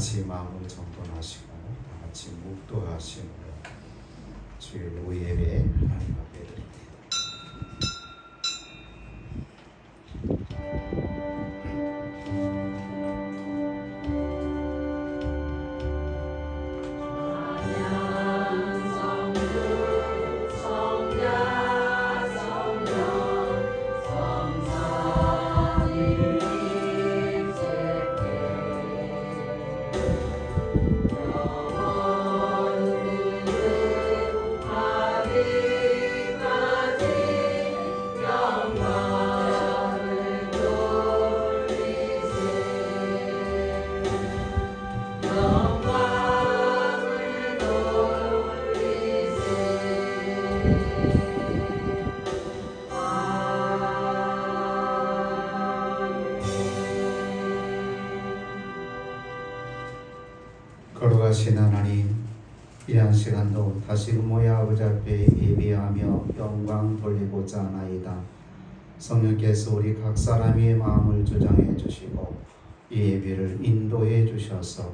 같이 마음을 정돈하시고 다 같이 묵도하시므로 주의 오후 예배 하나님 앞에 드립니다. 거룩하신 하나님, 이러한 시간도 다시 모여 아버지 앞에 예배하며 영광 돌리고자 하나이다. 성령께서 우리 각 사람의 마음을 주장해 주시고 이 예배를 인도해 주셔서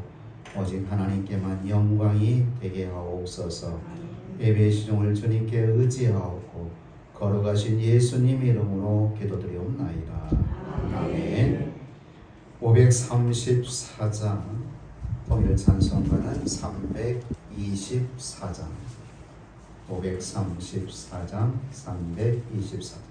오직 하나님께만 영광이 되게 하옵소서. 예배 시종을 주님께 의지하옵고 거룩하신 예수님 이름으로 기도드리옵나이다. 아멘. 534장 통일 찬송가는 324장 534장 324장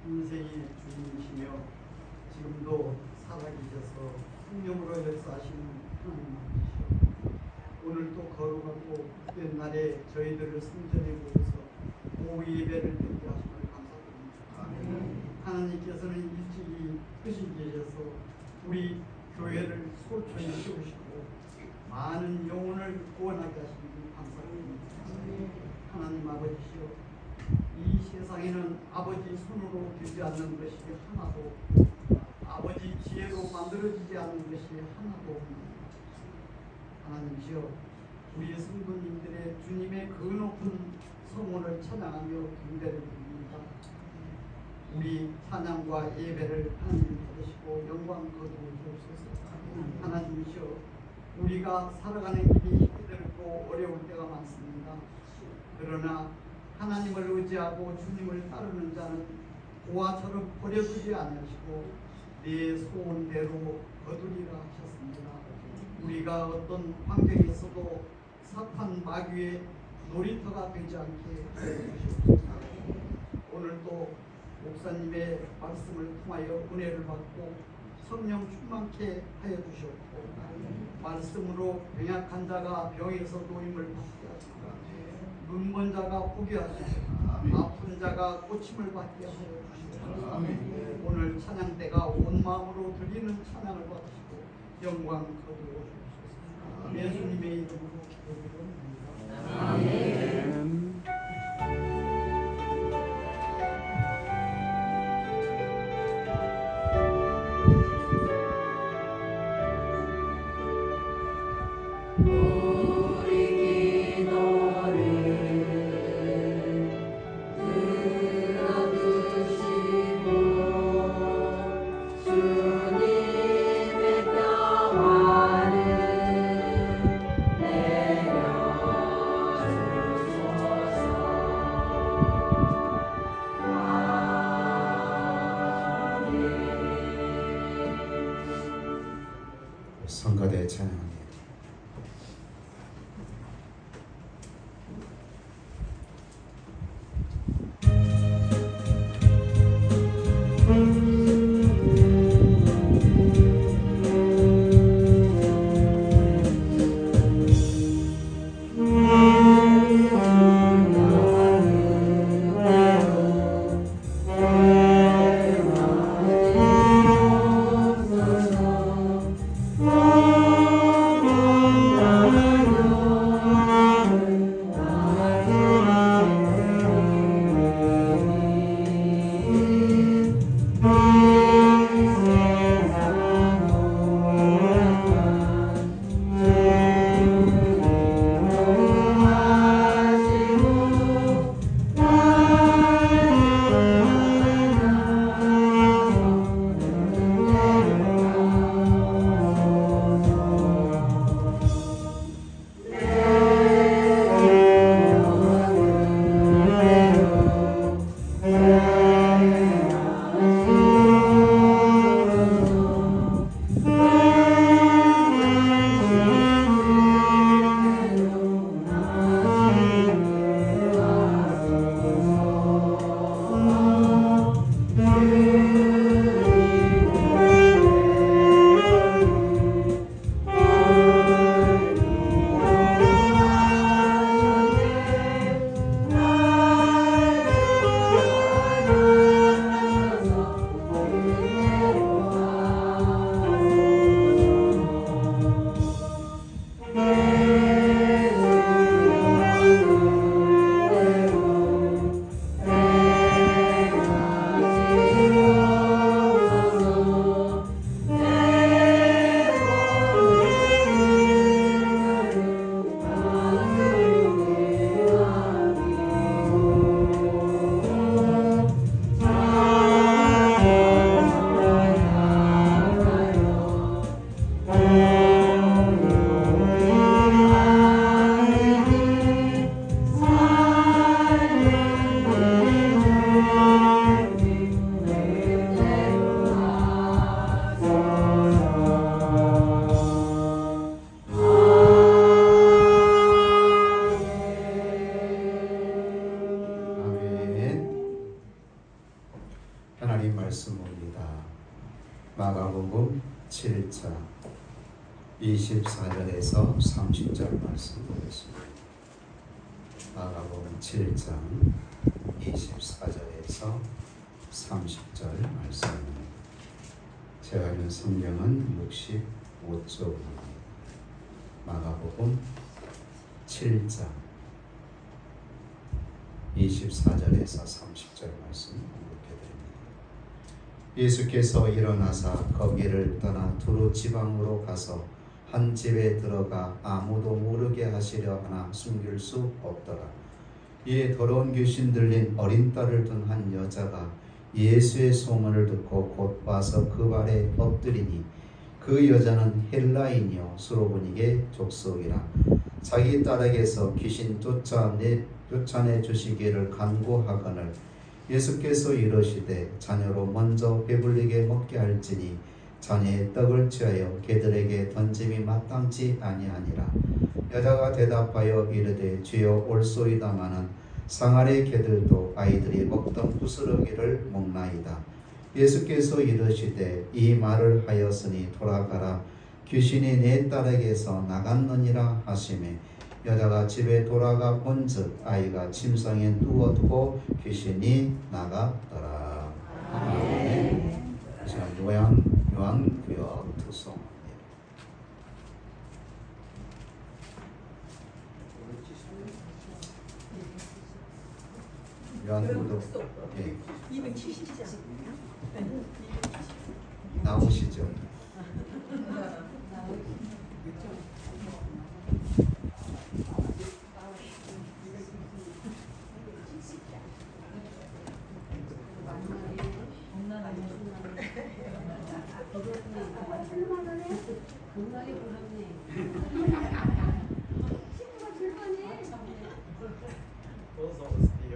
인생의 주님이시며 지금도 살아계셔서 성령으로 역사하시는 하나님이시여, 오늘도 거룩하고 복된 날에 저희들을 성전에 모여서 오후 예배를 드리게 하심을 감사드립니다. 아멘. 하나님께서는 일찍이 뜻이 계셔서 우리 교회를 소천히 세우시고 많은 영혼을 구원하게 하시니 감사드립니다. 하나님 아버지시여, 이 세상에는 아버지 손으로 되지 않는 것이 하나도, 아버지 지혜로 만들어지지 않는 것이 하나도 없습니다. 하나님이시여, 우리 성도님들의 주님의 그 높은 성 찬양하며 경배를 드립니다. 우리 찬양과 예배를 하나님 받으시고 영광 거두어주옵소서. 하나님이시여, 우리가 살아가는 길이 힘들고 어려울 때가 많습니다. 그러나 하나님을 의지하고 주님을 따르는 자는 고아처럼 버려두지 않으시고 네 소원대로 거두리라 하셨습니다. 우리가 어떤 환경에 있어도 사탄 마귀의 놀이터가 되지 않게 해주시옵소서. 오늘도 목사님의 말씀을 통하여 은혜를 받고 성령 충만케 하여 주시옵고 말씀으로 병약한 자가 병에서 노임을 받게 하시고 눈먼 자가 보게 하시고 아픈 자가 고침을 받게 하여 주시옵소서. 오늘 찬양 때가 온 마음으로 드리는 찬양을 받으시고 영광 거두어 주옵소서. 예수님의 이름으로 기도드립니다. 아멘. 성가대 찬양합니다. 하나님 말씀입니다. 마가복음 7장 24절에서 30절 말씀 보겠습니다. 마가복음 7장 24절에서 30절 말씀입니다. 제가 읽은 성경은 65쪽입니다. 마가복음 7장 24절에서 30절 말씀 읽게됩니다. 예수께서 일어나사 거기를 떠나 두루 지방으로 가서 한 집에 들어가 아무도 모르게 하시려 하나 숨길 수 없더라. 이에 더러운 귀신 들린 어린 딸을 둔 한 여자가 예수의 소문을 듣고 곧 와서 그 발에 엎드리니 그 여자는 헬라인이요 수로보니게 족속이라. 자기 딸에게서 귀신 쫓아내 주시기를 간구하거늘 예수께서 이르시되 자녀로 먼저 배불리게 먹게 할지니 자녀의 떡을 취하여 개들에게 던짐이 마땅치 아니하니라. 여자가 대답하여 이르되 주여 올소이다마는 상아리 개들도 아이들이 먹던 부스러기를 먹나이다. 예수께서 이르시되 이 말을 하였으니 돌아가라 귀신이 내 딸에게서 나갔느니라 하시매 여자가 집에 돌아가 본즉 아이가 침상에 누워두고 귀신이 나갔더라. 아멘. 자, 요한구역 투송. 요한구역 270장. 나오시죠. 어서 오세요.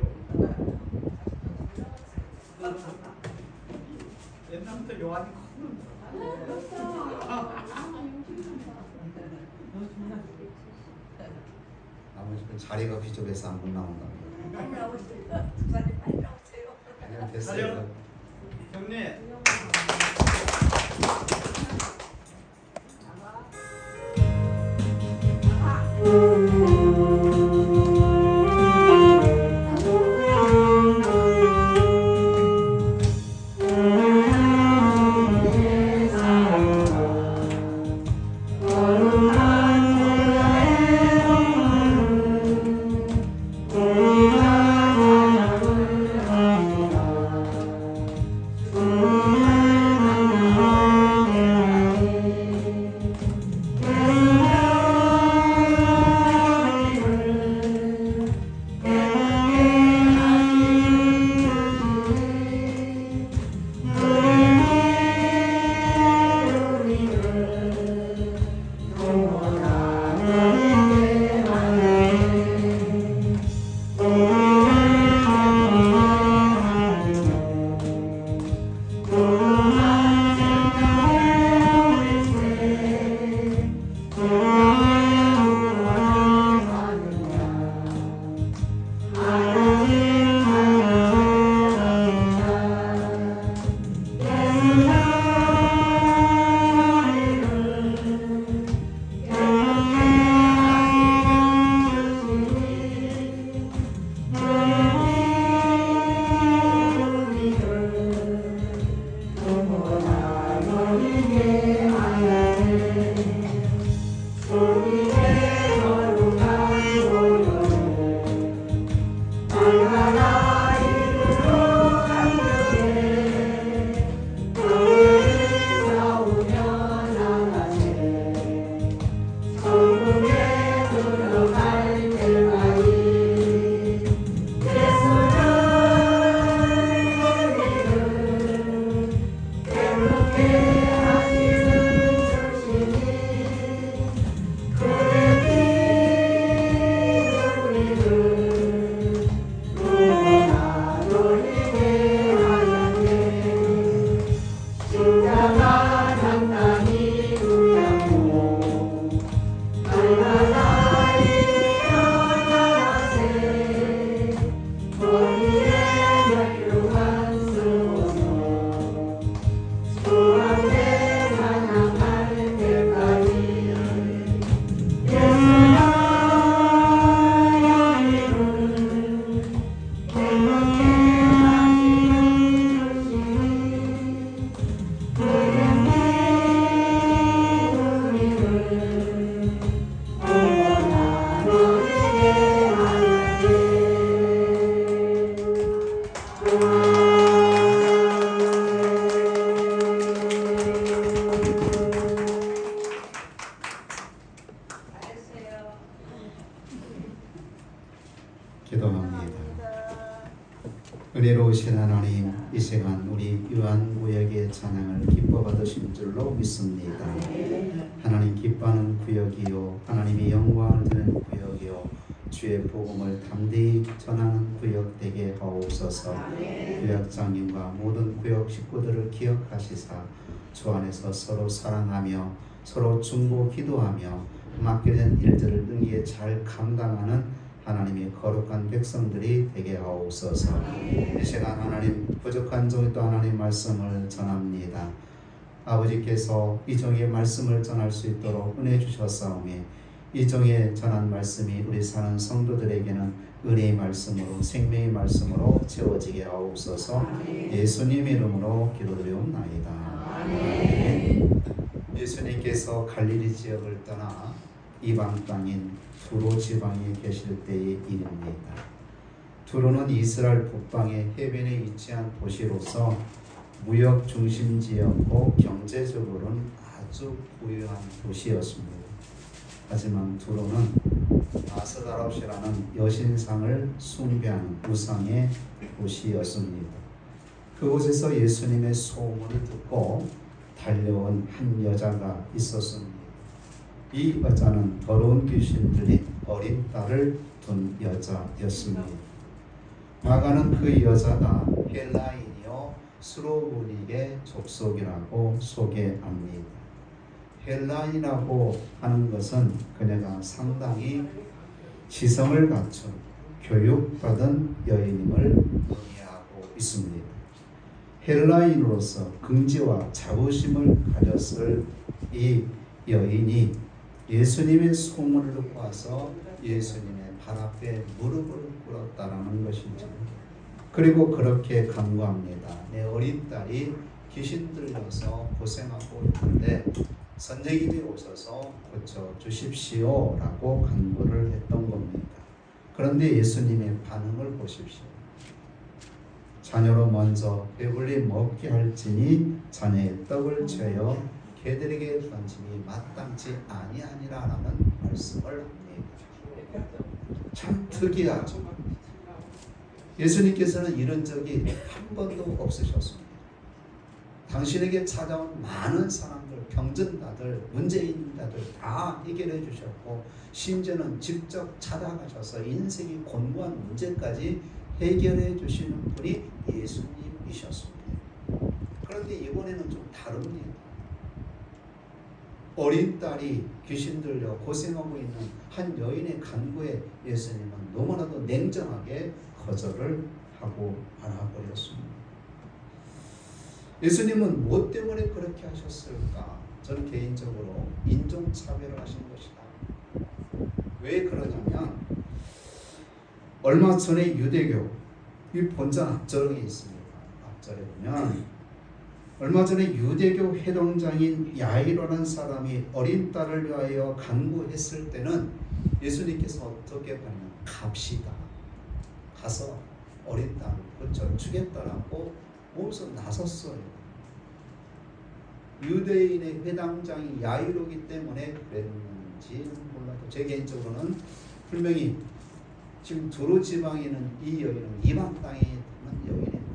옛날부터 요한이 나머지는 자리가 비좁해서 안 나온다. 그냥 됐어요. 형님. 은혜로우신 하나님, 이 시간 우리 유한구역의 찬양을 기뻐 받으신 줄로 믿습니다. 하나님 기뻐하는 구역이요, 하나님의 영광을 드리는 구역이요, 주의 복음을 담대히 전하는 구역 되게 하옵소서. 구역장님과 모든 구역 식구들을 기억하시사 주 안에서 서로 사랑하며 서로 중보 기도하며 맡겨진 일들을 능히 잘 감당하는 하나님의 거룩한 백성들이 되게 하옵소서. 이 시간 하나님 부족한 종이 또 하나님 말씀을 전합니다. 아버지께서 이 종의 말씀을 전할 수 있도록 은혜 주셨사오니 이 종의 전한 말씀이 우리 사는 성도들에게는 은혜의 말씀으로 생명의 말씀으로 채워지게 하옵소서. 예수님 이름으로 기도드리옵나이다. 아멘. 예수님께서 갈릴리 지역을 떠나 이방 땅인 두로 지방에 계실 때의 일입니다. 두로는 이스라엘 북방의 해변에 위치한 도시로서 무역 중심지였고 경제적으로는 아주 부유한 도시였습니다. 하지만 두로는 아스다롯이라는 여신상을 숭배하는 우상의 도시였습니다. 그곳에서 예수님의 소문을 듣고 달려온 한 여자가 있었습니다. 이 여자는 더러운 귀신 들린 어린 딸을 둔 여자였습니다. 마가는 그 여자가 헬라인이요 스로브닉의 족속이라고 소개합니다. 헬라인이라고 하는 것은 그녀가 상당히 지성을 갖춘 교육받은 여인임을 의미하고 있습니다. 헬라인으로서 긍지와 자부심을 가졌을 이 여인이 예수님의 소문을 듣고 와서 예수님의 발 앞에 무릎을 꿇었다라는 것이죠. 그리고 그렇게 간구합니다. 내 어린 딸이 귀신 들려서 고생하고 있는데 선생님이 오셔서 고쳐 주십시오 라고 간구를 했던 겁니다. 그런데 예수님의 반응을 보십시오. 자녀로 먼저 배불리 먹게 할지니 자녀의 떡을 죄어 개들에게 던짐이 마땅치 아니하니라라는 말씀을 합니다. 참 특이하죠. 예수님께서는 이런 적이 한 번도 없으셨습니다. 당신에게 찾아온 많은 사람들, 병든자들, 문제 있는 자들 다 해결해 주셨고 심지어는 직접 찾아가셔서 인생이 곤고한 문제까지 해결해 주시는 분이 예수님이셨습니다. 그런데 이번에는 좀 다릅니다. 어린 딸이 귀신 들려 고생하고 있는 한 여인의 간구에 예수님은 너무나도 냉정하게 거절을 하고 말아버렸습니다. 예수님은 무엇 때문에 그렇게 하셨을까? 저는 개인적으로 인종차별을 하신 것이다. 왜 그러냐면 얼마 전에 유대교 이 본전 앞절에 있습니다. 앞절에 보면 얼마 전에 유대교 회당장인 야이로라는 사람이 어린 딸을 위하여 간구했을 때는 예수님께서 어떻게 하냐면 갑시다. 가서 어린 딸을 고쳐주겠다라고 몸소 나섰어요. 유대인의 회당장이 야이로기 때문에 그랬는지는 몰라도 제 개인적으로는 분명히 지금 두로 지방에 있는 이 여인은 이방 땅에 있는 여인입니다.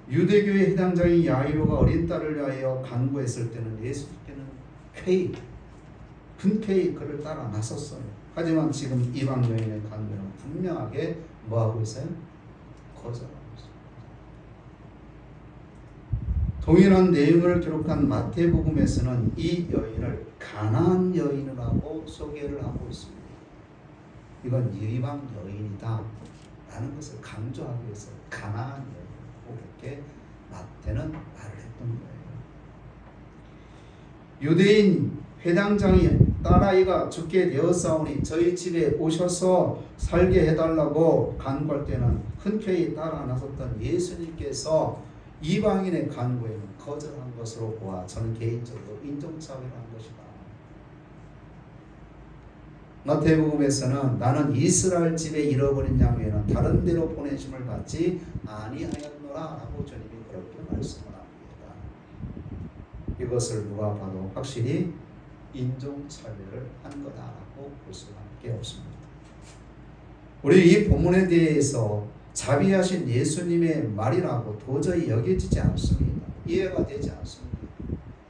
유대교의 회당장인 야이로가 어린 딸을 위하여 간구했을 때는 예수님께는 흔쾌히 그를 따라 나섰어요. 하지만 지금 이방 여인의 간구는 분명하게 뭐하고 있어요? 거절하고 있습니다. 동일한 내용을 기록한 마태복음에서는 이 여인을 가나안 여인이라고 소개를 하고 있습니다. 이건 이방 여인이다 라는 것을 강조하기 위해서 가나안 여인 그렇게 마태는 말을 했던 거예요. 유대인 회당장이 딸아이가 죽게 되었사오니 저희 집에 오셔서 살게 해달라고 간구할 때는 흔쾌히 따라 나섰던 예수님께서 이방인의 간구에는 거절한 것으로 보아 저는 개인적으로 인종차별한 것이다. 마태복음에서는 나는 이스라엘 집에 잃어버린 양 외에는 다른 데로 보내심을 받지 아니하였노라 라고 주님이 그렇게 말씀을 합니다. 이것을 누가 봐도 확실히 인종차별을 한 거다라고 볼 수밖에 없습니다. 우리 이 본문에 대해서 자비하신 예수님의 말이라고 도저히 여겨지지 않습니다. 이해가 되지 않습니다.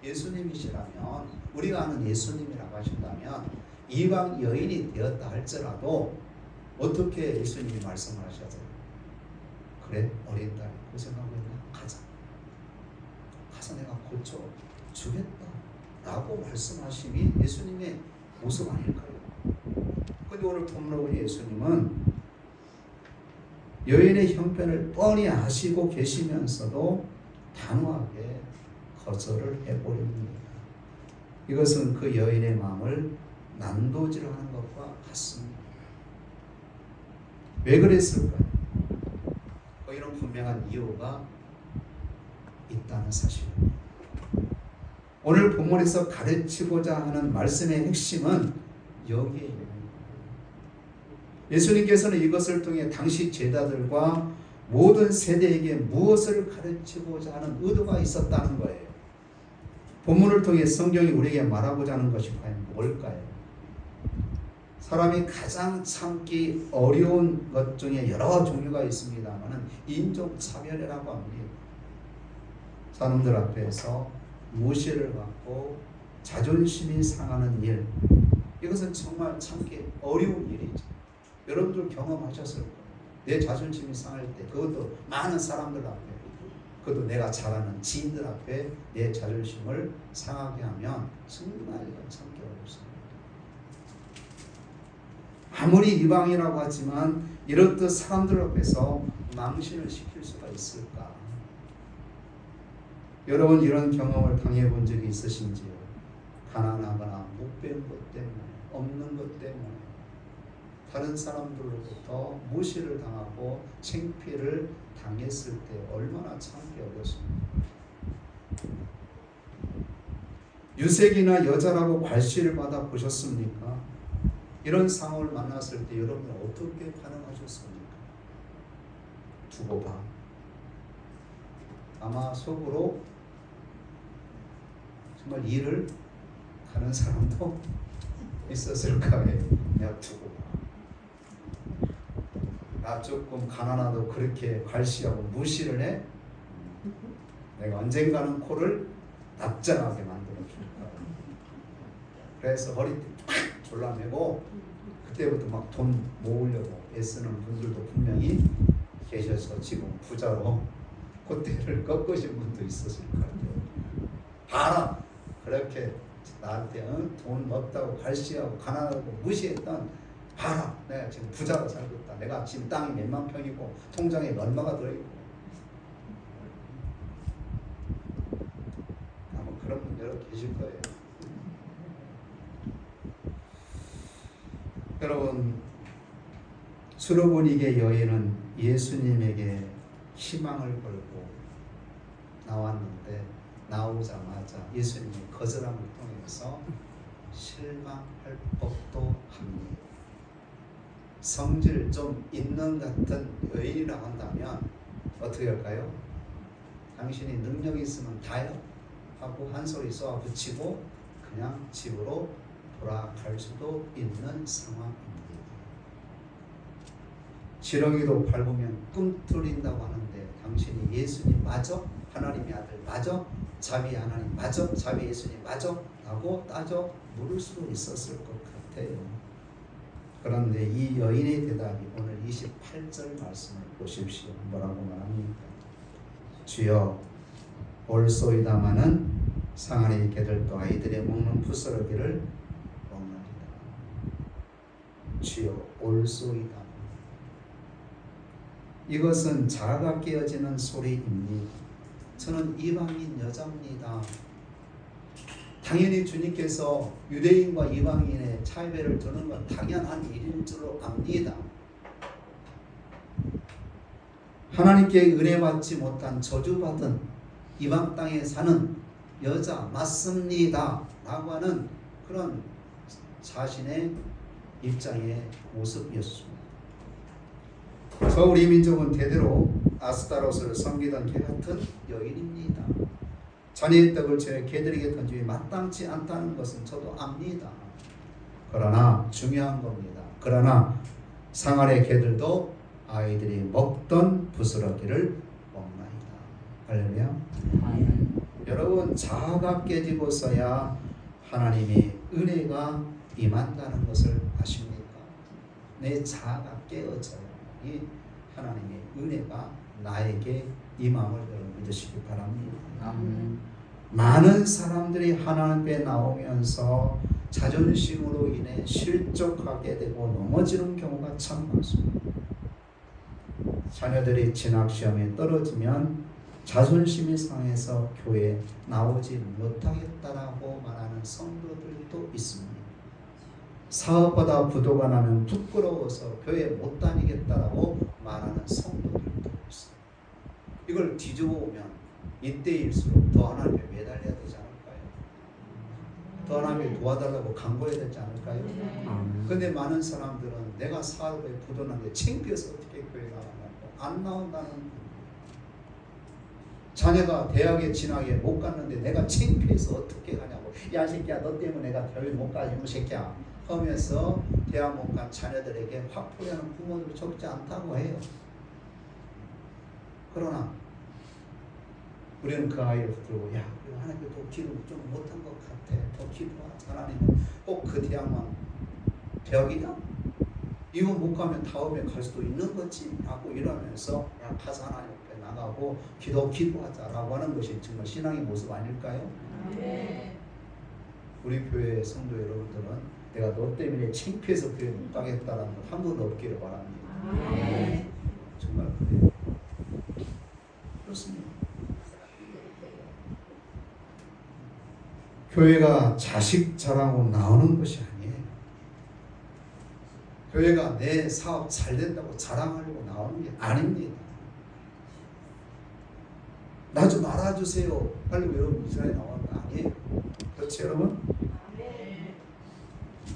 예수님이시라면, 우리가 아는 예수님이라고 하신다면 이방 여인이 되었다 할지라도 어떻게 예수님이 말씀을 하셔서 그래 어린 딸 고생하고 있나? 가서 내가 고쳐 주겠다 라고 말씀하심이 예수님의 모습 아닐까요? 근데 오늘 본문의 예수님은 여인의 형편을 뻔히 아시고 계시면서도 단호하게 거절을 해버립니다. 이것은 그 여인의 마음을 난도질하는 것과 같습니다. 왜 그랬을까요? 이런 분명한 이유가 있다는 사실입니다. 오늘 본문에서 가르치고자 하는 말씀의 핵심은 여기에 있는 거예요. 예수님께서는 이것을 통해 당시 제자들과 모든 세대에게 무엇을 가르치고자 하는 의도가 있었다는 거예요. 본문을 통해 성경이 우리에게 말하고자 하는 것이 과연 뭘까요? 사람이 가장 참기 어려운 것 중에 여러 종류가 있습니다만 인종차별이라고 합니다. 사람들 앞에서 무시를 받고 자존심이 상하는 일, 이것은 정말 참기 어려운 일이죠. 여러분들 경험하셨을 거예요. 내 자존심이 상할 때, 그것도 많은 사람들 앞에, 그것도 내가 잘 아는 지인들 앞에 내 자존심을 상하게 하면 정말 이건 참기 어렵습니다. 아무리 이방이라고 하지만 이렇듯 사람들 앞에서 망신을 시킬 수가 있을까? 여러분 이런 경험을 당해본 적이 있으신지요? 가난하거나 못 배운 것 때문에, 없는 것 때문에 다른 사람들로부터 무시를 당하고 창피를 당했을 때 얼마나 참기 어렵습니까? 유색이나 여자라고 괄시를 받아 보셨습니까? 이런 상황을 만났을 때 여러분은 어떻게 반응하셨습니까? 두고 봐. 아마 속으로 정말 이를 가는 사람도 있었을 거예요. 내가 두고 봐. 나 조금 가난하도 그렇게 괄시하고 무시를 해? 내가 언젠가는 코를 납작하게 만들어 줄 거야. 그래서 허리띠 탁 졸라매고 그때부터 막 돈 모으려고 애쓰는 분들도 분명히 계셔서 지금 부자로 콧대를 꺾으신 분도 있었을 거예요. 봐라, 그렇게 나한테 돈 없다고 괄시하고 가난하고 무시했던, 봐라, 내가 지금 부자로 살고 있다. 내가 지금 땅이 몇만 평이고 통장에 얼마가 들어있고. 아마 그런 분 여러 계실 거예요. 여러분, 수르보니게 여인은 예수님에게 희망을 걸고 나왔는데 나오자마자 예수님의 거절함을 통해서 실망할 법도 합니다. 성질 좀 있는 같은 여인이라고 한다면 어떻게 할까요? 당신이 능력이 있으면 다요 하고 한 소리 쏘아 붙이고 그냥 집으로 돌아갈 수도 있는 상황입니다. 지렁이도 밟으면 꿈틀린다고 하는데 당신이 예수님 맞아? 하나님의 아들 맞아? 자비 하나님 맞아? 자비 예수님 맞아? 라고 따져 물을 수도 있었을 것 같아요. 그런데 이 여인의 대답이 오늘 28절 말씀을 보십시오. 뭐라고 말합니까? 주여 올소이다마는 상하의 개들도 아이들의 먹는 부스러기를 먹느니라. 주여 올소이다. 이것은 자아가 깨어지는 소리입니다. 저는 이방인 여자입니다. 당연히 주님께서 유대인과 이방인의 차별을 두는 건 당연한 일인 줄 압니다. 하나님께 은혜 받지 못한 저주받은 이방 땅에 사는 여자 맞습니다 라고 하는 그런 자신의 입장의 모습이었습니다. 우리 민족은 대대로 아스타롯을 섬기던 개 같은 여인입니다. 자네의 떡을 제 개들에게 던짐이 마땅치 않다는 것은 저도 압니다. 그러나 중요한 겁니다. 그러나 상할의 개들도 아이들이 먹던 부스러기를 먹나이다. 할렐루야. 여러분, 자아가 깨지고서야 하나님의 은혜가 임한다는 것을 아십니까? 내 자아가 깨어져야 이 하나님의 은혜가 나에게 임함을 여러분 믿으시기 바랍니다. 많은 사람들이 하나님 앞에 나오면서 자존심으로 인해 실족하게 되고 넘어지는 경우가 참 많습니다. 자녀들이 진학시험에 떨어지면 자존심이 상해서 교회에 나오지 못하겠다라고 말하는 성도들도 있습니다. 사업하다 부도가 나면 부끄러워서 교회 못 다니겠다라고 말하는 성도들도 있습니다. 이걸 뒤집어 보면 이때일수록 더 하나님께 매달려야 되지 않을까요? 더 하나님께 도와달라고 간구해야 되지 않을까요? 근데 많은 사람들은 내가 사업에 부도났는데 창피해서 어떻게 교회 나가냐고 안 나온다는 거예요. 자녀가 대학에 진학에 못 갔는데 내가 창피해서 어떻게 가냐고, 야 새끼야 너 때문에 내가 교회 못 가지 이 새끼야 하면서 대학 못 간 자녀들에게 화풀이하는 부모들이 적지 않다고 해요. 그러나 우리는 그 아이를 붙들고, 야 하나님께 더 기도 좀 못한 것 같아, 더 기도하자. 하나님은 꼭 그 대학만 대학이냐? 이거 못 가면 다음에 갈 수도 있는 거지 하고 이러면서 야 가서 하나님 앞에 나가고 기도하자라고 하는 것이 정말 신앙의 모습 아닐까요? 우리 교회 성도 여러분들은 내가 너 때문에 창피해서 교회 못 가겠다라는 것 한 번도 없기를 바랍니다. 정말 그래요. 그렇습니다. 교회가 자식 자랑으로 나오는 것이 아니에요. 교회가 내 사업 잘 된다고 자랑하려고 나오는 게 아닙니다. 나 좀 알아주세요 하려고 여러분 이 자리에 나오는 거 아니에요. 그렇지 여러분?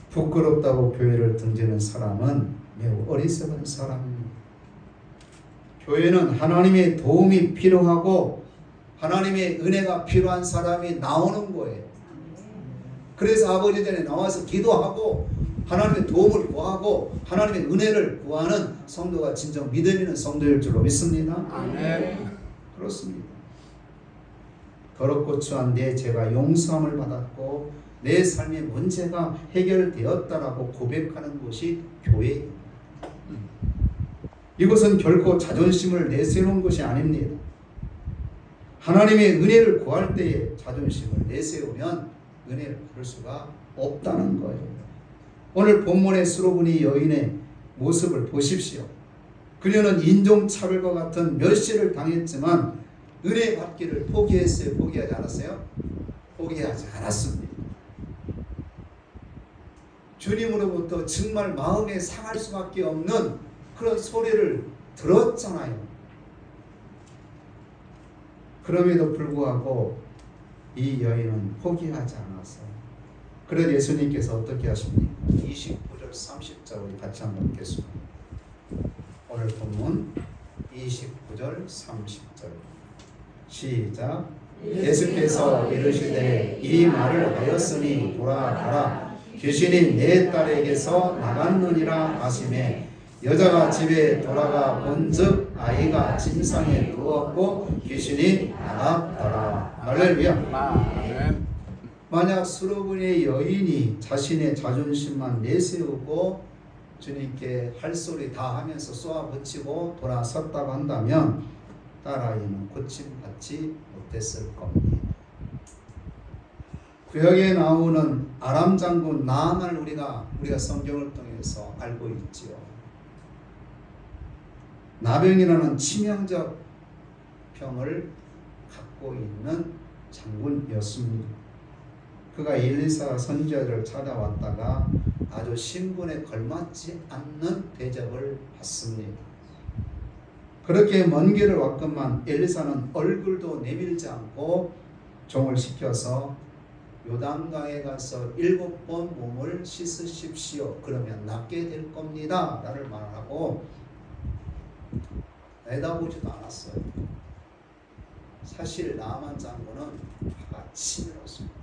부끄럽다고 교회를 등지는 사람은 매우 어리석은 사람입니다. 교회는 하나님의 도움이 필요하고 하나님의 은혜가 필요한 사람이 나오는 거예요. 그래서 아버지 전에 나와서 기도하고 하나님의 도움을 구하고 하나님의 은혜를 구하는 성도가 진정 믿음 있는 성도일 줄로 믿습니다. 아멘. 그렇습니다. 더럽고 추한 내 죄가 용서함을 받았고 내 삶의 문제가 해결되었다라고 고백하는 곳이 교회입니다. 이것은 결코 자존심을 내세우는 것이 아닙니다. 하나님의 은혜를 구할 때에 자존심을 내세우면 은혜를 받을 수가 없다는 거예요. 오늘 본문의 수로보니 여인의 모습을 보십시오. 그녀는 인종차별과 같은 멸시를 당했지만 은혜 받기를 포기했어요? 포기하지 않았어요? 포기하지 않았습니다. 주님으로부터 정말 마음에 상할 수밖에 없는 그런 소리를 들었잖아요. 그럼에도 불구하고 이 여인은 포기하지 않았어요. 그래서 예수님께서 어떻게 하십니까? 29절 30절 우리 같이 한번 읽겠습니다. 오늘 본문 29절 30절 시작. 예수께서 이르시되 이 말을 하였으니 돌아가라. 귀신이 내 딸에게서 나갔느니라 하시매 여자가 집에 돌아가 본즉 아이가 침상에 누웠고 귀신이 나갔더라. 할렐루야. 만약 수로보니 여인이 자신의 자존심만 내세우고 주님께 할 소리 다 하면서 쏘아붙이고 돌아섰다고 한다면 딸아이는 고침받지 못했을 겁니다. 구약에 나오는 아람 장군 나아만을 우리가 성경을 통해서 알고 있지요. 나병이라는 치명적 병을 갖고 있는 장군이었습니다. 그가 엘리사 선지자를 찾아왔다가 아주 신분에 걸맞지 않는 대접을 받습니다. 그렇게 먼 길을 왔건만 엘리사는 얼굴도 내밀지 않고 종을 시켜서 요단강에 가서 7번 몸을 씻으십시오. 그러면 낫게 될 겁니다. 라를 말하고 내다보지도 않았어요. 사실 나아만 장군은 화가 치밀었습니다.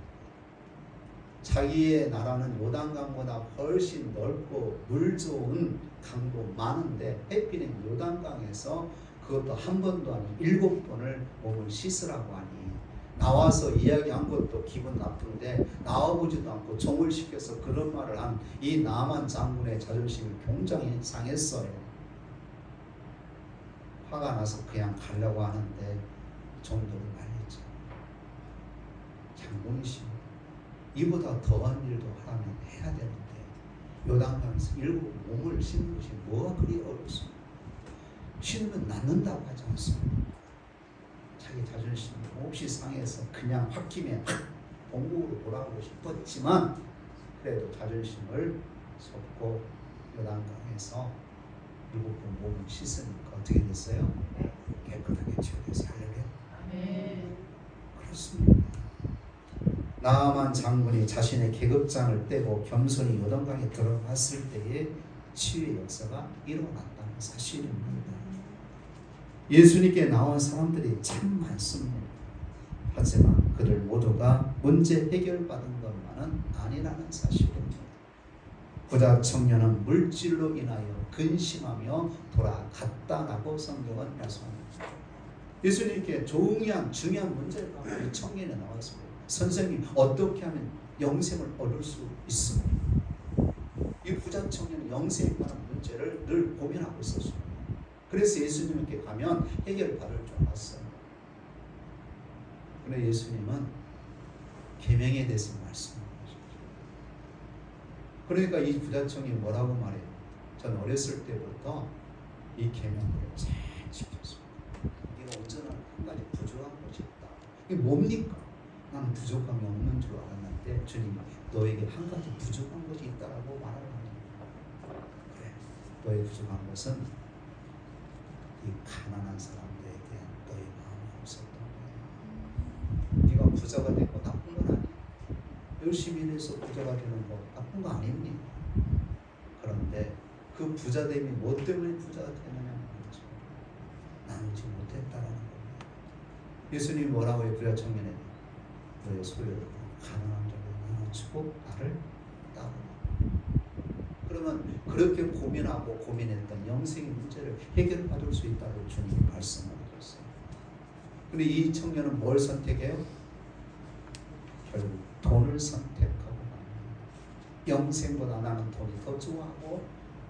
자기의 나라는 요단강보다 훨씬 넓고 물 좋은 강도 많은데 해필인 요단강에서 그것도 한 번도 아니고 7번을 몸을 씻으라고 하니 나와서 이야기한 것도 기분 나쁜데 나와보지도 않고 종을 시켜서 그런 말을 한 이 나만 장군의 자존심이 굉장히 상했어요. 화가 나서 그냥 가려고 하는데 종들을 말렸죠. 장군이시오. 이보다 더한 일도 하라면 해야 되는데 요단강에서 7번 몸을 씻는 것이 뭐가 그리 어렵습니까? 씻으면 낫는다고 하지 않습니까? 자기 자존심이 몹시 상해서 그냥 홧김에 본국으로 돌아가고 싶었지만 그래도 자존심을 쏟고 요단강에서 7번 몸을 씻으니까 어떻게 됐어요? 깨끗하게 치유돼서 할렐루야. 그렇습니다. 나아만 장군이 자신의 계급장을 떼고 겸손히 요단강에 들어갔을 때에 치유의 역사가 일어났다는 사실입니다. 예수님께 나온 사람들이 참 많습니다. 하지만 그들 모두가 문제 해결받은 것만은 아니라는 사실입니다. 부자 청년은 물질로 인하여 근심하며 돌아갔다라고 성경은 말씀합니다. 예수님께 중요한 문제를 갖고 이 청년이 나왔습니다. 선생님, 어떻게 하면 영생을 얻을 수 있습니까? 이 부자 청년은 영생에 관한 문제를 늘 고민하고 있었습니다. 그래서 예수님께 가면 해결받을 줄 알았어요. 그런데 예수님은 계명에 대해서 말씀하셨죠. 그러니까 이 부자 청년이 뭐라고 말해요? 전 어렸을 때부터 이 계명을 잘 지켰습니다. 네가 언제나 한 가지 부족한 것이 있다. 이게 뭡니까? 나는 부족함이 없는 줄 알았는데 주님이 너에게 한 가지 부족한 것이 있다라고 말을 합니다. 그래, 너의 부족한 것은 이 가난한 사람들에 대한 너의 마음이 없었던 거야. 네가 부자가 되고 나쁜 건 아니야. 열심히 일해서 부자가 되는 거 나쁜 거 아닙니까? 그런데 그 부자됨이 뭐 때문에 부자가 되느냐 말이죠. 나누지 못했다라는 겁니다. 예수님이 뭐라고 해요? 부자 청년에게 너의 소유를 가난한 자에게 나눠주고 나를 따르라. 그러면 그렇게 고민하고 고민했던 영생의 문제를 해결받을 수 있다고 주님이 말씀하셨어요. 근데 이 청년은 뭘 선택해요? 결국 돈을 선택하고 맙니다. 영생보다 나는 돈이 더 좋아하고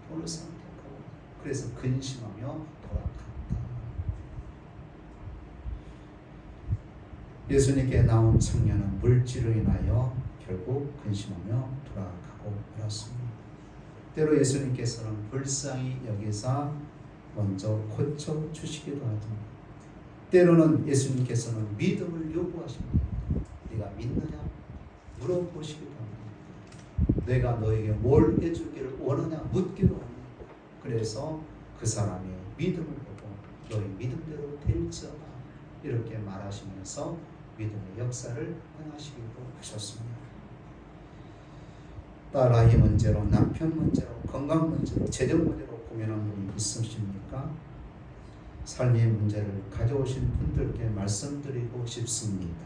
돈을 선택하고 그래서 근심하며 돌아갔다. 예수님께 나온 청년은 물질로 인하여 결국 근심하며 돌아가고 말았습니다. 때로 예수님께서는 불쌍히 여기사 먼저 고쳐주시기도 하죠. 때로는 예수님께서는 믿음을 요구하십니다. 네가 믿느냐? 물어보시기도 합니다. 내가 너에게 뭘 해주기를 원하냐? 묻기도 합니다. 그래서 그 사람의 믿음을 보고 너의 믿음대로 될지어다 이렇게 말하시면서 믿음의 역사를 행하시기도 하셨습니다. 딸아이 문제로, 남편 문제로, 건강 문제로, 재정 문제로 고민하는 분이 있으십니까? 삶의 문제를 가져오신 분들께 말씀드리고 싶습니다.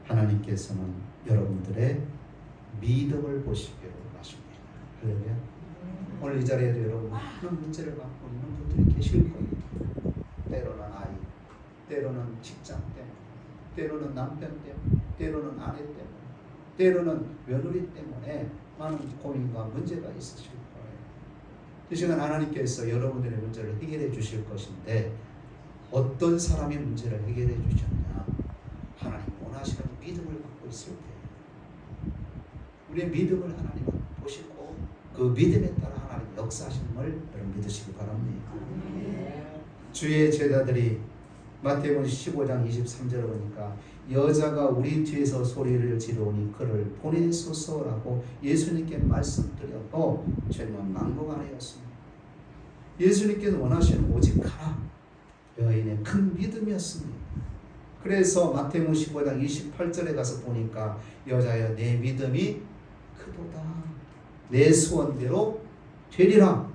하나님께서는 여러분들의 믿음을 보시기로 하십니다. 할렐루야. 오늘 이 자리에도 여러분 많은 문제를 갖고 있는 분들이 계실 겁니다. 때로는 아이, 때로는 직장 때문에, 때로는 남편 때문에, 때로는 아내 때문에, 때로는 며느리 때문에 많은 고민과 문제가 있으실 거예요. 이 시간 하나님께서 여러분들의 문제를 해결해 주실 것인데 어떤 사람의 문제를 해결해 주셨냐? 하나님 원하시는 믿음을 갖고 있을 때 우리의 믿음을 하나님은 보시고 그 믿음에 따라 하나님 역사하시는 걸 여러분 믿으시기 바랍니다. 주의 제자들이 마태복음 15장 23절을 보니까 여자가 우리 뒤에서 소리를 지르오니 그를 보내소서라고 예수님께 말씀드려도 죄는 망고가 아니었습니다. 예수님께서 원하시는 오직 가라. 여인의 큰 믿음이었습니다. 그래서 마태복음 15장 28절에 가서 보니까 여자여 내 믿음이 크도다. 내 소원대로 되리라.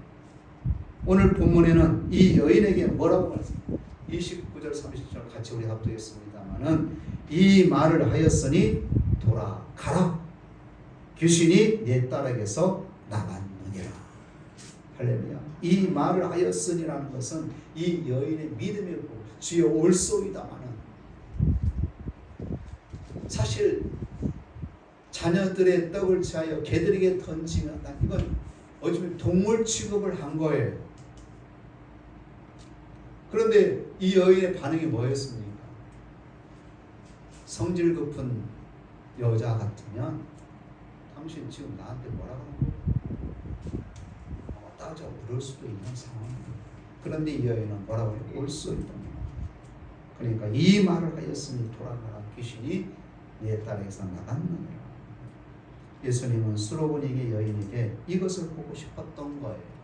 오늘 본문에는 이 여인에게 뭐라고 말씀합니까? 29절 30절 같이 우리 합독했습니다만은 이 말을 하였으니 돌아가라. 귀신이 내 딸에게서 나갔느니라. 할렐루야. 이 말을 하였으니라는 것은 이 여인의 믿음이고 주여 올소이다마는 사실 자녀들의 떡을 취하여 개들에게 던지면 이건 어쩌면 동물 취급을 한 거예요. 그런데 이 여인의 반응이 뭐였습니까? 성질 깊은 여자 같으면 당신 지금 나한테 뭐라 그러는 거야? 따져 물을 수도 있는 상황입니다. 그런데 이 여인은 뭐라고 해요? 올 수 있다. 그러니까 이 말을 하였으니 돌아가라. 귀신이 내 딸에게서 나갔느니라. 예수님은 수로보니게 여인에게 이것을 보고 싶었던 거예요.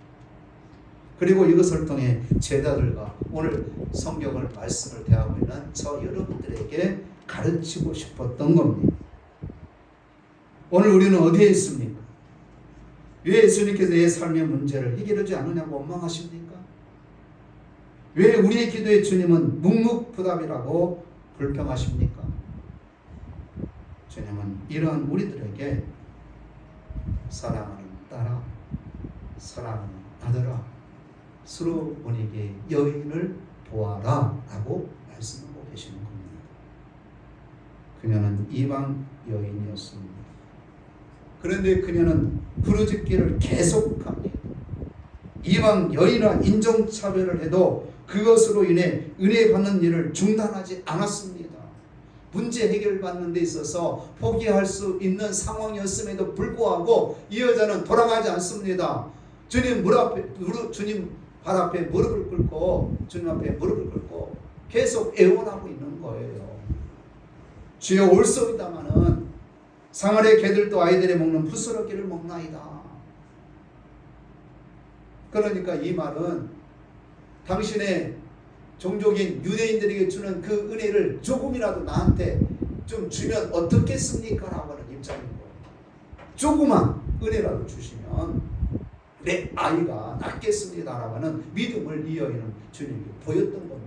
그리고 이것을 통해 제자들과 오늘 성경을 말씀을 대하고 있는 저 여러분들에게 가르치고 싶었던 겁니다. 오늘 우리는 어디에 있습니까? 왜 예수님께서 내 삶의 문제를 해결하지 않느냐고 원망하십니까? 왜 우리의 기도에 주님은 묵묵부답이라고 불평하십니까? 주님은 이러한 우리들에게 사랑하는 딸아, 사랑하는 아들아, 수로보니게 여인을 보아라 라고 말씀하고 계시는 겁니다. 그녀는 이방 여인이었습니다. 그런데 그녀는 부르짖기를 계속합니다. 이방 여인과 인종차별을 해도 그것으로 인해 은혜 받는 일을 중단하지 않았습니다. 문제 해결받는 데 있어서 포기할 수 있는 상황이었음에도 불구하고 이 여자는 돌아가지 않습니다. 주님 주님 발 앞에 무릎을 꿇고 주님 앞에 무릎을 꿇고 계속 애원하고 있는 거예요. 주여 올소이다마는 상아래 개들도 아이들이 먹는 부스러기를 먹나이다. 그러니까 이 말은 당신의 종족인 유대인들에게 주는 그 은혜를 조금이라도 나한테 좀 주면 어떻겠습니까? 라고 하는 입장인 거예요. 조그만 은혜라도 주시면 내 아이가 낫겠습니다. 라고 하는 믿음을 이 여인은 주님께 보였던 겁니다.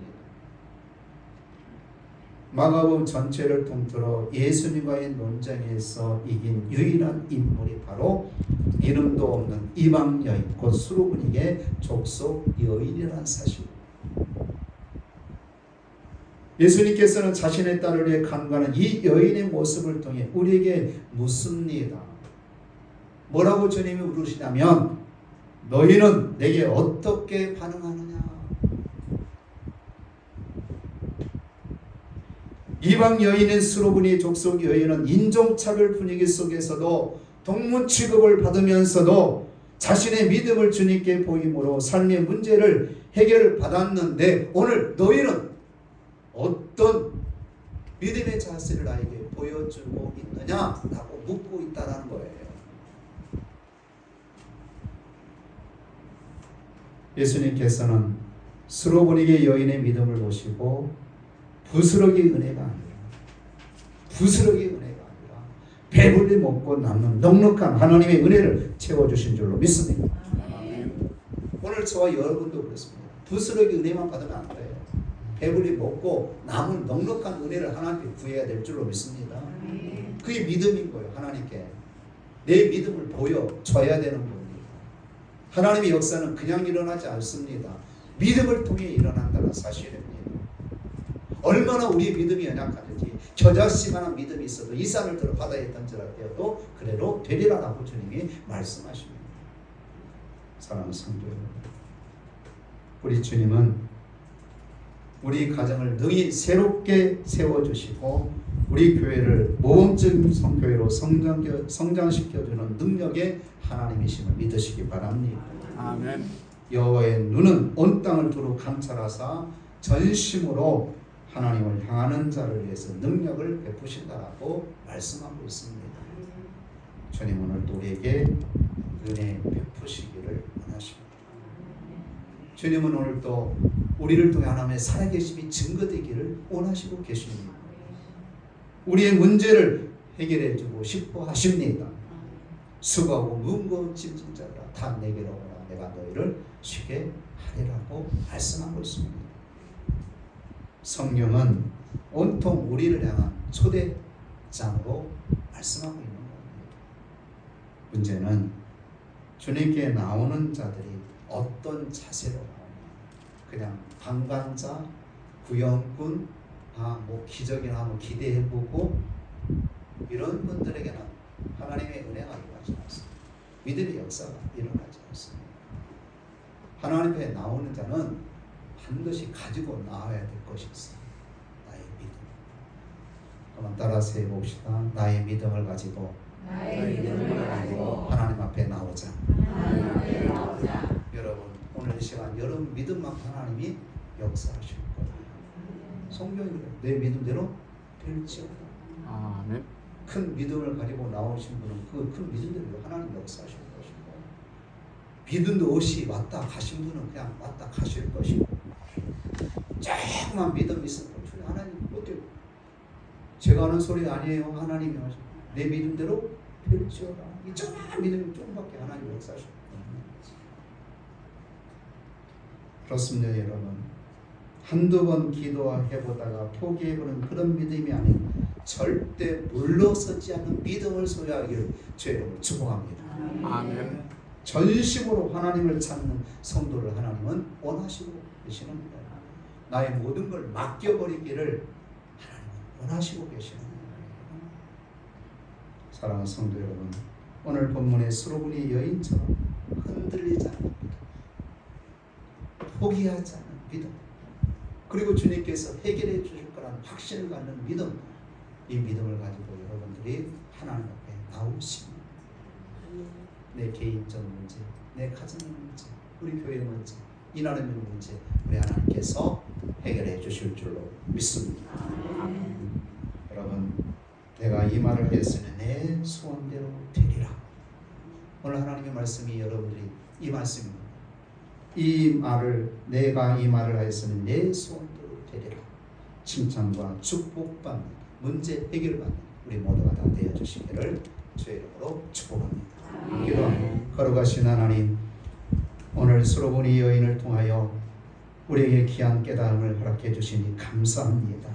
마가복음 전체를 통틀어 예수님과의 논쟁에서 이긴 유일한 인물이 바로 이름도 없는 이방 여인, 곧 수로보니게 족속 여인이라는 사실입니다. 예수님께서는 자신의 딸을 위해 간과하는 이 여인의 모습을 통해 우리에게 묻습니다. 뭐라고 주님이 물으시냐면 너희는 내게 어떻게 반응하느냐? 이방 여인인 수로보니 족속 여인은 인종차별 분위기 속에서도 동문 취급을 받으면서도 자신의 믿음을 주님께 보임으로 삶의 문제를 해결받았는데 오늘 너희는 어떤 믿음의 자세를 나에게 보여주고 있느냐라고 묻고 있다는 거예요. 예수님께서는 수로보니게 여인의 믿음을 보시고 부스러기 은혜가 아니라 배불리 먹고 남는 넉넉한 하나님의 은혜를 채워주신 줄로 믿습니다. 오늘 저와 여러분도 그렇습니다. 부스러기 은혜만 받으면 안 돼요. 배불리 먹고 남은 넉넉한 은혜를 하나님께 구해야 될 줄로 믿습니다. 그게 믿음인 거예요. 하나님께 내 믿음을 보여줘야 되는 겁니다. 하나님의 역사는 그냥 일어나지 않습니다. 믿음을 통해 일어난다는 사실입니다. 얼마나 우리의 믿음이 연약하든지 겨자씨만한 믿음이 있어도 이 산을 들어 바다에 던져라 되어도 그대로 되리라라고 주님이 말씀하십니다. 사랑하는 성도 여러분, 우리 주님은 우리 가정을 능히 새롭게 세워주시고 우리 교회를 모범적인 성교회로 성장시켜주는 능력의 하나님이심을 믿으시기 바랍니다. 아멘. 여호와의 눈은 온 땅을 두루 감찰하사 전심으로 하나님을 향하는 자를 위해서 능력을 베푸신다라고 말씀하고 있습니다. 주님 오늘도 우리에게 은혜 베푸시기를 원하십니다. 주님은 오늘도 우리를 통해 하나님의 살아계심이 증거되기를 원하시고 계십니다. 우리의 문제를 해결해 주고 싶어 하십니다. 수고하고 무거운 짐진 자들아 다 내게로 오라 내가 너희를 쉬게 하리라고 말씀하고 있습니다. 성경은 온통 우리를 향한 초대장으로 말씀하고 있는 겁니다. 문제는 주님께 나오는 자들이 어떤 자세로 나오냐. 그냥 방관자, 구영꾼, 뭐 기적이나 뭐 기대해보고 이런 분들에게는 하나님의 은혜가 일어나지 않습니다. 믿음의 역사가 일어나지 않습니다. 하나님 앞에 나오는 자는 반드시 가지고 나와야 될 것이 있어요. 나의 믿음. 한번 따라서 해봅시다. 나의 믿음을 가지고 하나님 앞에 나오자. 여러분 오늘 이 시간 여러분 믿음만큼 하나님이 역사하실 거예요. 성경이 내 믿음대로 될지어다. 아멘. 큰 믿음을 가지고 나오신 분은 그 큰 믿음대로 하나님 역사하실 것이고, 믿음도 없이 왔다 가신 분은 그냥 왔다 가실 것이고, 조금만 믿음이 있으면 하나님 어때요? 제가 하는 소리 아니에요. 하나님이 하시고 내 믿음대로 될지어다. 이 조그만 믿음이 조금밖에 하나님 역사하실 거예요. 그렇습니다, 여러분. 한두 번 기도해보다가 포기해보는 그런 믿음이 아닌 절대 물러서지 않는 믿음을 소유하기를 주의 이름으로 축복합니다. 아멘. 전심으로 하나님을 찾는 성도를 하나님은 원하시고 계시는 거예요. 나의 모든 걸 맡겨버리기를 하나님은 원하시고 계시는 거예요. 사랑하는 성도 여러분, 오늘 본문의 수로보니 여인처럼 흔들리지 않는 믿음, 포기하지 않는 믿음, 그리고 주님께서 해결해 주실 거라는 확신을 갖는 믿음, 이 믿음을 가지고 여러분들이 하나님 앞에 나오시면 내 개인적 문제, 내 가정 문제, 우리 교회 문제, 이 나라의 문제 우리 하나님께서 해결해 주실 줄로 믿습니다. 여러분, 내가 이 말을 했으니 내 소원대로 되리라. 오늘 하나님의 말씀이 여러분들이 이 말씀입니다. 이 말을 내가 이 말을 하였으니 내 소원대로 되리라. 칭찬과 축복받는, 문제 해결받는 우리 모두가 다 되어 주시기를 주의 이름으로 축복합니다. 기도합니다. 거룩하신 하나님, 오늘 수로보니 여인을 통하여 우리에게 귀한 깨달음을 허락해 주시니 감사합니다.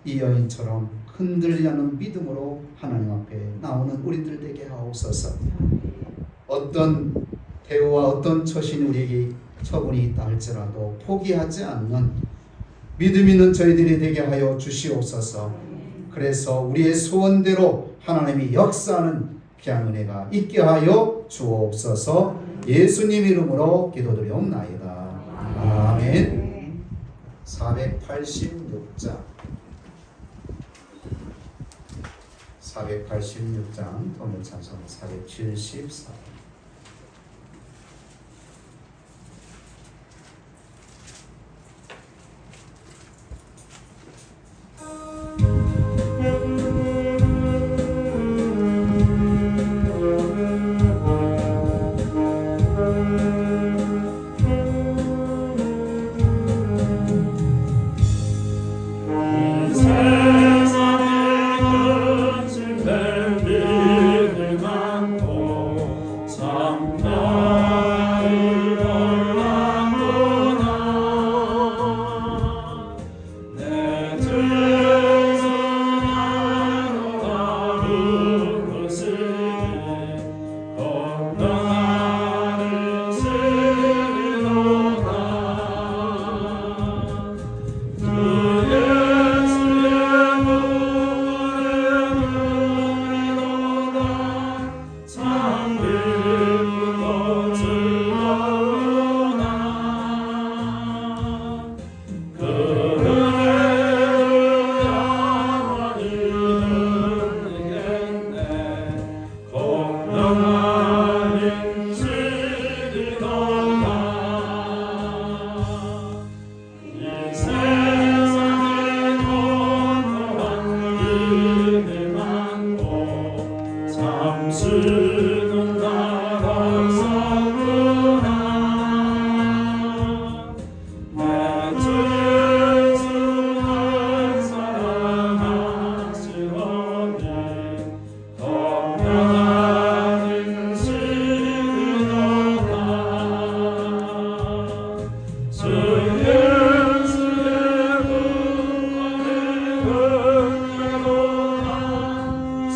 이 여인처럼 흔들리지 않는 믿음으로 하나님 앞에 나오는 우리들 되게 하옵소서. 어떤 대우와 어떤 처신이 우리에게 처분이 있다 할지라도 포기하지 않는 믿음 있는 저희들이 되게 하여 주시옵소서. 그래서 우리의 소원대로 하나님이 역사하는 귀한 은혜가 있게 하여 주옵소서. 예수님 이름으로 기도드리옵나이다. 아멘. 486장 486장 통일찬송 474.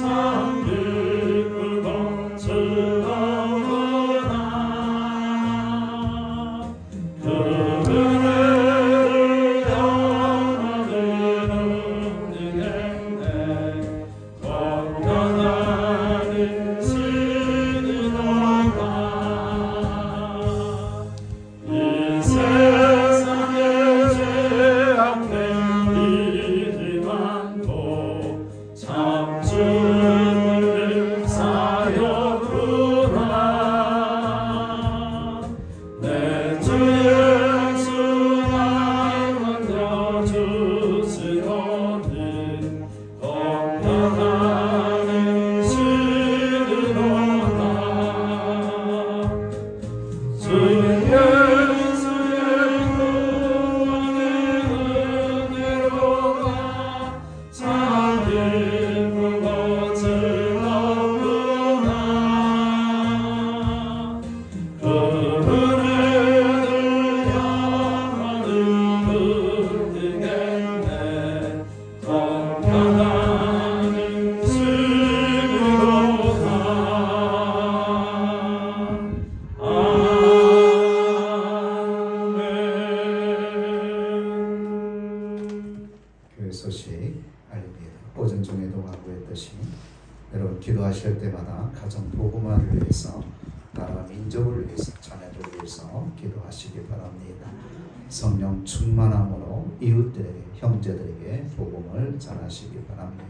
참 기쁘고 중에도 강구했듯이 여러분 기도하실 때마다 가정 복음화를 위해서 나라 민족을 위해서 자녀들을 위해서 기도하시기 바랍니다. 성령 충만함으로 이웃들에게 형제들에게 복음을 전하시기 바랍니다.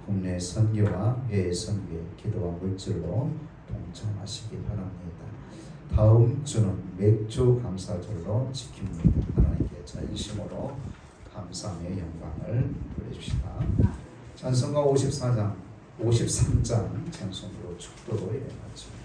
국내 선교와 해외 선교의 기도와 물질로 동참하시기 바랍니다. 다음 주는 맥주 감사절로 지킵니다. 하나님께 전심으로 감사의 영광을 돌려주시다. 찬송가 53장 찬송으로 축도로 예배하죠.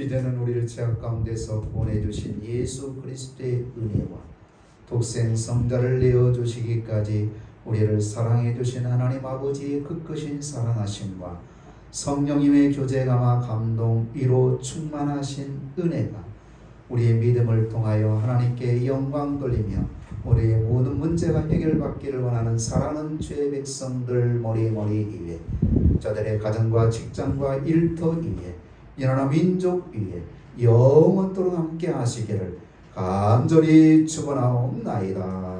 이제는 우리를 죄악 가운데서 구원해주신 예수 그리스도의 은혜와 독생 성자를 내어주시기까지 우리를 사랑해주신 하나님 아버지의 극크신 사랑하심과 성령님의 교제감화 감동 위로 충만하신 은혜가 우리의 믿음을 통하여 하나님께 영광 돌리며 우리의 모든 문제가 해결받기를 원하는 사랑하는 주의 백성들 머리 위에 저들의 가정과 직장과 일터 위에 이 나라 민족 위에 영원토록 함께 하시기를 간절히 축원하옵나이다.